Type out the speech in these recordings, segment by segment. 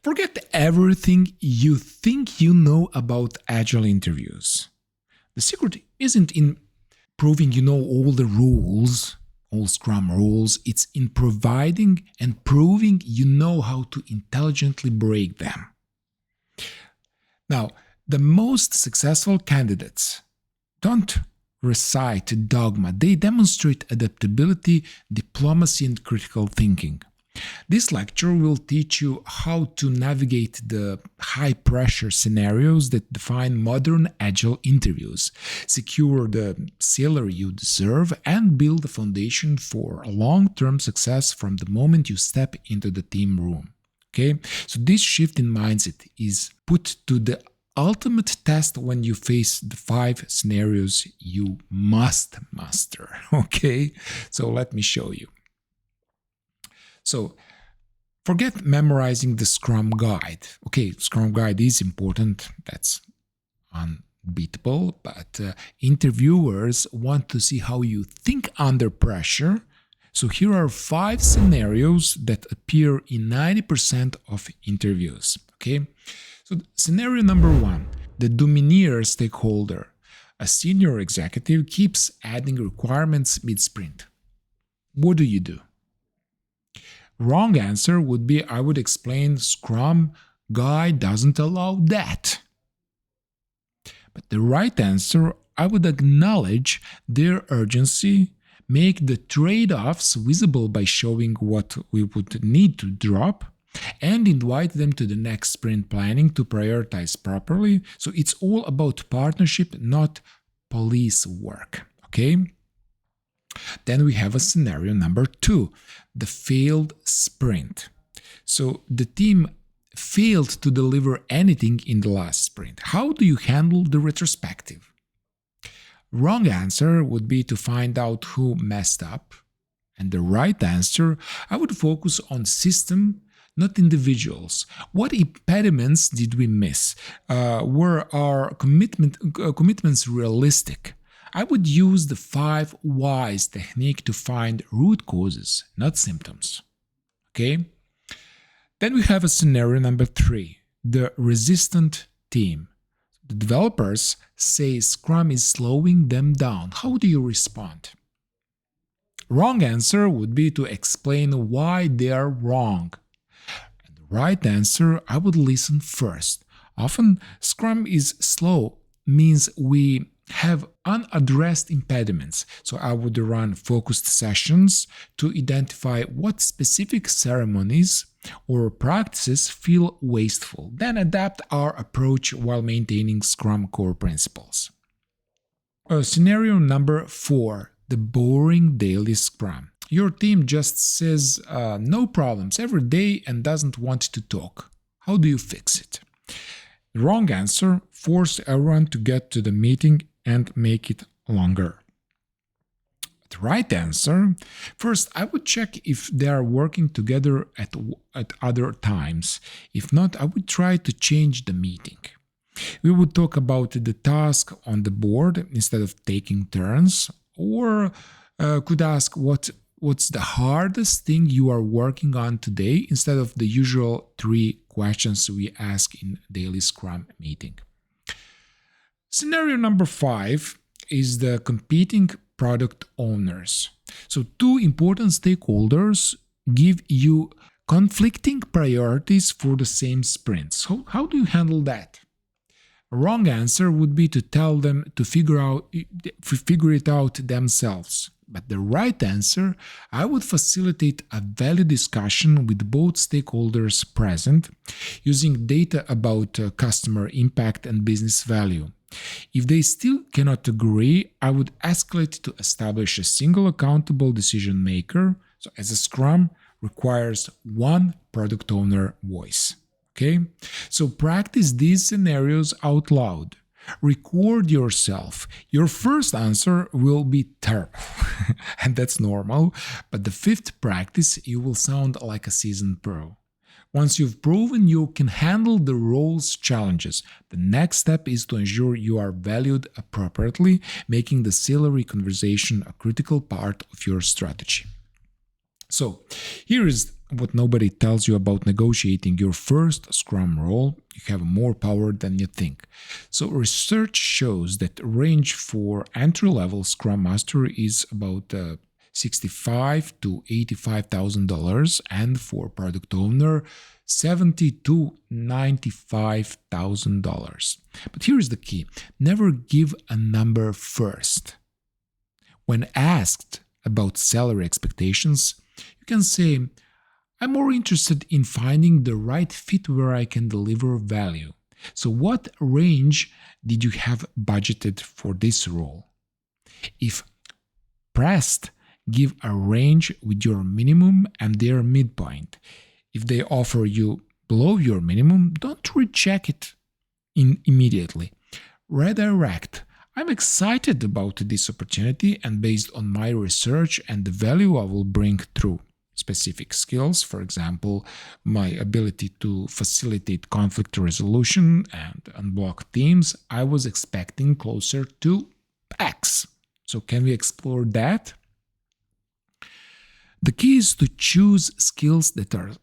Forget everything you think you know about Agile interviews. The secret isn't in proving you know all the rules, all Scrum rules, it's in providing and proving you know how to intelligently break them. Now, the most successful candidates don't recite dogma, they demonstrate adaptability, diplomacy, and critical thinking. This lecture will teach you how to navigate the high-pressure scenarios that define modern Agile interviews, secure the salary you deserve, and build a foundation for long-term success from the moment you step into the team room. Okay? So this shift in mindset is put to the ultimate test when you face the 5 scenarios you must master. Okay? So let me show you. So, forget memorizing the Scrum Guide. Okay, Scrum Guide is important, that's unbeatable, but interviewers want to see how you think under pressure. So, here are 5 scenarios that appear in 90% of interviews. Okay, so scenario number 1, the domineer stakeholder. A senior executive keeps adding requirements mid-sprint. What do you do? Wrong answer would be, I would explain Scrum Guide doesn't allow that. But the right answer, I would acknowledge their urgency, make the trade-offs visible by showing what we would need to drop, and invite them to the next sprint planning to prioritize properly. So it's all about partnership, not police work. Okay? Then we have a scenario number 2, the failed sprint. So the team failed to deliver anything in the last sprint. How do you handle the retrospective? Wrong answer would be to find out who messed up. And the right answer, I would focus on system, not individuals. What impediments did we miss? Were our commitments realistic? I would use the 5 whys technique to find root causes, not symptoms. Okay? Then we have a scenario number 3, the resistant team. The developers say Scrum is slowing them down. How do you respond? Wrong answer would be to explain why they are wrong. And the right answer, I would listen first. Often, Scrum is slow means we have unaddressed impediments. So I would run focused sessions to identify what specific ceremonies or practices feel wasteful, then adapt our approach while maintaining Scrum core principles. Scenario number 4, the boring daily Scrum. Your team just says no problems every day and doesn't want to talk. How do you fix it? The wrong answer, force everyone to get to the meeting and make it longer. The right answer, first I would check if they are working together at other times. If not, I would try to change the meeting. We would talk about the task on the board instead of taking turns, or could ask what's the hardest thing you are working on today instead of the usual 3 questions we ask in daily Scrum meeting. Scenario number 5 is the competing product owners. So 2 important stakeholders give you conflicting priorities for the same sprint. So how do you handle that? A wrong answer would be to tell them to figure it out themselves. But the right answer, I would facilitate a valid discussion with both stakeholders present, using data about customer impact and business value. If they still cannot agree, I would escalate to establish a single accountable decision maker. So as a Scrum requires 1 product owner voice. Okay? So practice these scenarios out loud. Record yourself. Your first answer will be terrible, and that's normal, but the 5th practice, you will sound like a seasoned pro. Once you've proven you can handle the role's challenges, the next step is to ensure you are valued appropriately, making the salary conversation a critical part of your strategy. So, here is what nobody tells you about negotiating your first Scrum role. You have more power than you think. So, research shows that range for entry-level Scrum Master is about $65,000 to $85,000, and for product owner, $70,000 to $95,000. But here is the key: never give a number first. When asked about salary expectations, you can say, I'm more interested in finding the right fit where I can deliver value. So, what range did you have budgeted for this role? If pressed, give a range with your minimum and their midpoint. If they offer you below your minimum, don't reject it immediately. Redirect. I'm excited about this opportunity, and based on my research and the value I will bring through specific skills, for example, my ability to facilitate conflict resolution and unblock teams, I was expecting closer to X. So can we explore that? The key is to choose skills that are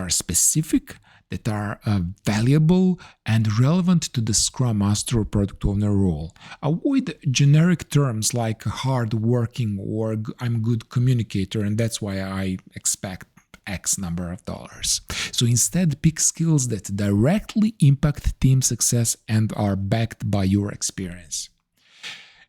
specific, that are valuable and relevant to the Scrum Master or Product Owner role. Avoid generic terms like hardworking or I'm a good communicator and that's why I expect X number of dollars. So instead, pick skills that directly impact team success and are backed by your experience.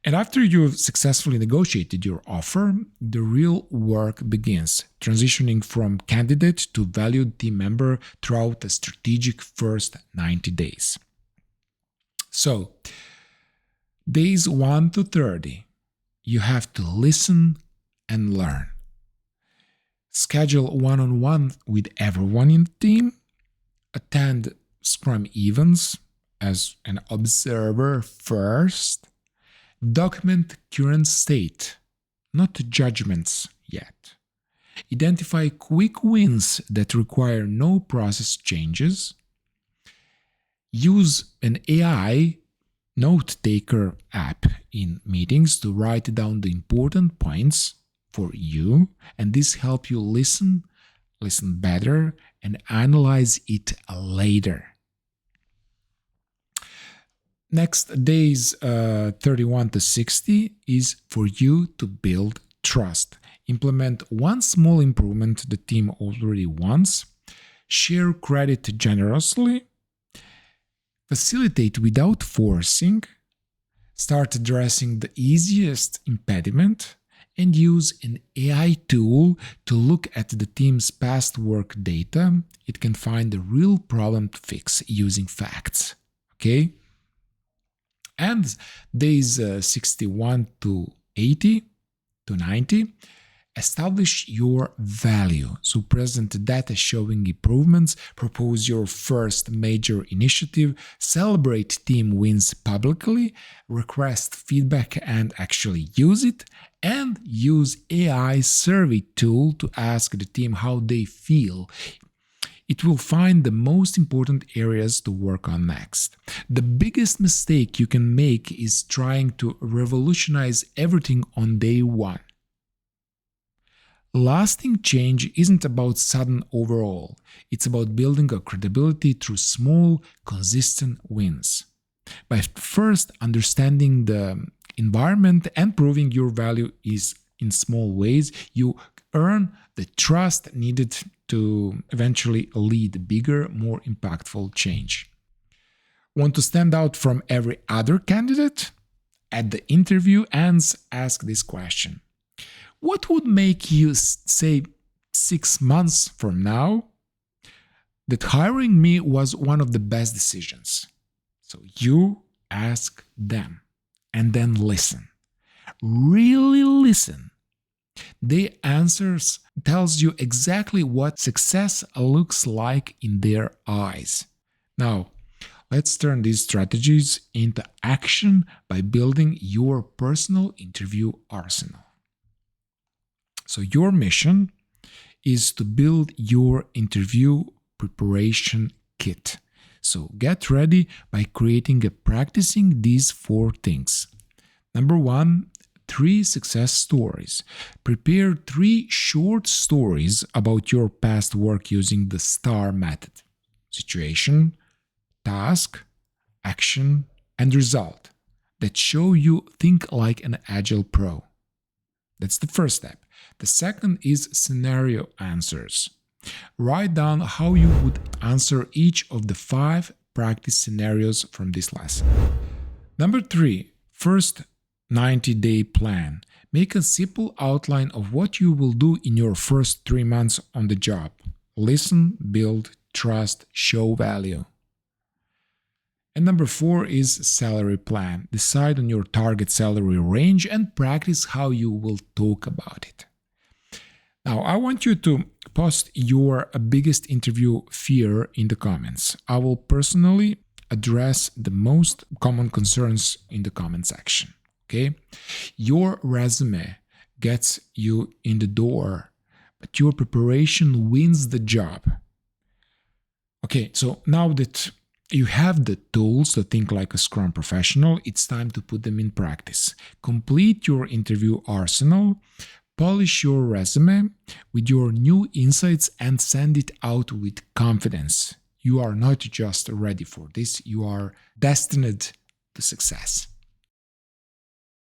And after you've successfully negotiated your offer, the real work begins, transitioning from candidate to valued team member throughout a strategic first 90 days. So, days 1 to 30, you have to listen and learn. Schedule one-on-one with everyone in the team. Attend Scrum events as an observer first. Document current state, not judgments yet. Identify quick wins that require no process changes. Use an AI note-taker app in meetings to write down the important points for you, and this helps you listen better, and analyze it later. Next, days 31 to 60 is for you to build trust. Implement one small improvement the team already wants. Share credit generously. Facilitate without forcing. Start addressing the easiest impediment. And use an AI tool to look at the team's past work data. It can find the real problem to fix using facts. Okay? And days 61 to 80 to 90, establish your value. So present data showing improvements, propose your first major initiative, celebrate team wins publicly, request feedback and actually use it, and use AI survey tool to ask the team how they feel. It will find the most important areas to work on next. The biggest mistake you can make is trying to revolutionize everything on day one. Lasting change isn't about sudden overhaul. It's about building a credibility through small, consistent wins. By first understanding the environment and proving your value is in small ways, you earn the trust needed to eventually lead bigger, more impactful change. Want to stand out from every other candidate? At the interview ends, ask this question. What would make you say 6 months from now that hiring me was one of the best decisions? So you ask them and then listen. Really listen. Their answers tells you exactly what success looks like in their eyes. Now, let's turn these strategies into action by building your personal interview arsenal. So your mission is to build your interview preparation kit. So get ready by practicing these 4 things. Number 1, 3 success stories. Prepare 3 short stories about your past work using the STAR method: situation, task, action, and result, that show you think like an agile pro. That's the first step. The second is scenario answers. Write down how you would answer each of the 5 practice scenarios from this lesson. Number 3, first 90-day plan. Make a simple outline of what you will do in your first 3 months on the job. Listen, build, trust, show value. And number 4 is salary plan. Decide on your target salary range and practice how you will talk about it. Now, I want you to post your biggest interview fear in the comments. I will personally address the most common concerns in the comment section. Okay? Your resume gets you in the door, but your preparation wins the job. Okay, so now that you have the tools to think like a Scrum professional, it's time to put them in practice. Complete your interview arsenal, polish your resume with your new insights, and send it out with confidence. You are not just ready for this, you are destined to success.